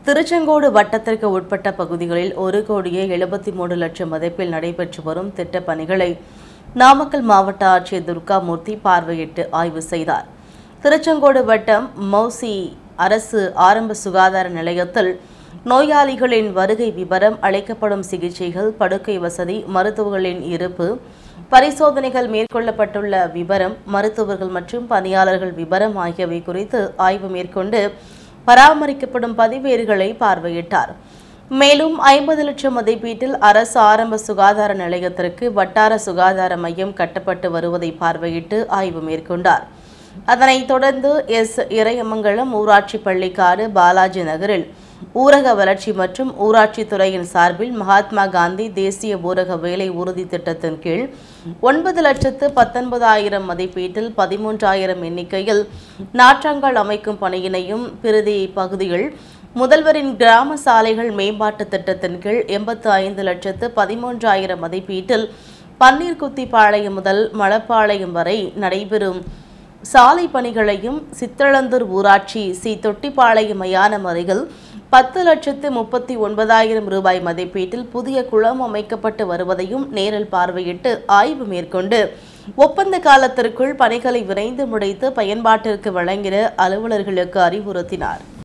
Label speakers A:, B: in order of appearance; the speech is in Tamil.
A: திருச்செங்கோடு வட்டத்திற்கு உட்பட்ட பகுதிகளில் 1,73,00,000 மதிப்பில் நடைபெற்று வரும் திட்டப் பணிகளை நாமக்கல் மாவட்ட ஆட்சியர் துர்காமூர்த்தி பார்வையிட்டு ஆய்வு செய்தார். திருச்செங்கோடு வட்டம் மௌசி அரசு ஆரம்ப சுகாதார நிலையத்தில் நோயாளிகளின் வருகை விவரம், அளிக்கப்படும் சிகிச்சைகள், படுக்கை வசதி, மருத்துவர்களின் இருப்பு, பரிசோதனைகள் மேற்கொள்ளப்பட்டுள்ள விவரம், மருத்துவர்கள் மற்றும் பணியாளர்கள் விவரம் ஆகியவை குறித்து ஆய்வு மேற்கொண்டு பராமரிக்கப்படும் பதிவேடுகளை பார்வையிட்டார். மேலும் 50 லட்சம் மதிப்பீட்டில் அரசு ஆரம்ப சுகாதார நிலையத்திற்கு வட்டார சுகாதார மையம் கட்டப்பட்டு வருவதை பார்வையிட்டு ஆய்வு மேற்கொண்டார். அதனைத் தொடர்ந்து இறையமங்கலம் ஊராட்சி பள்ளிக்காடு பாலாஜி நகரில் ஊரக வளர்ச்சி மற்றும் ஊராட்சி துறையின் சார்பில் மகாத்மா காந்தி தேசிய ஊரக வேலை உறுதி திட்டத்தின் கீழ் 9,19,000 மதிப்பீட்டில் 13,000 எண்ணிக்கையில் நாற்றங்கள் அமைக்கும் பணியினையும், பிரதி பகுதியில் முதல்வரின் கிராம சாலைகள் மேம்பாட்டு திட்டத்தின் கீழ் 85,13,000 மதிப்பீட்டில் பன்னீர்குத்திப்பாளையம் முதல் மலப்பாளையம் வரை நடைபெறும் சாலை பணிகளையும், சித்தளந்தூர் ஊராட்சி தொட்டிப்பாளையம் மயானம் அருகில் 10,39,000 ரூபாய் மதிப்பீட்டில் புதிய குளம் அமைக்கப்பட்டு வருவதையும் நேரில் பார்வையிட்டு ஆய்வு மேற்கொண்டு ஒப்பந்த காலத்திற்குள் பணிகளை விரைந்து முடித்து பயன்பாட்டிற்கு வழங்கிட அலுவலர்களுக்கு அறிவுறுத்தினார்.